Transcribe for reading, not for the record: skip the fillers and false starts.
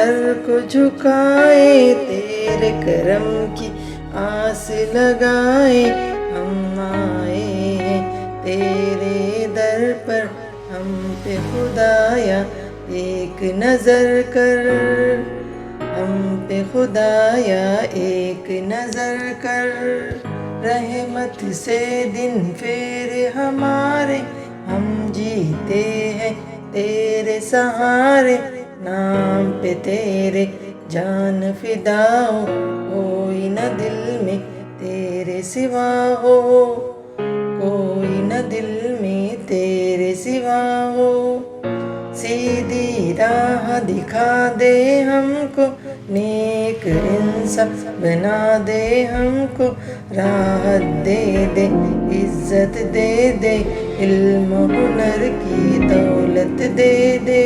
Sir को झुकाए, तेरे करम की आस लगाए हम आए हैं तेरे दर पर। हम पे खुदाया एक नज़र कर, हम पे खुदाया एक नज़र कर। रहमत से दिन फेर हमारे, हम जीते हैं तेरे सहारे। नाम पे तेरे जान फिदा हो, कोई न दिल में तेरे सिवा हो, कोई न दिल में तेरे सिवा हो। सीधी राह दिखा दे हमको, नेक इंसान बना दे हमको। राहत दे दे, इज्जत दे दे, इल्म हुनर की दौलत दे दे।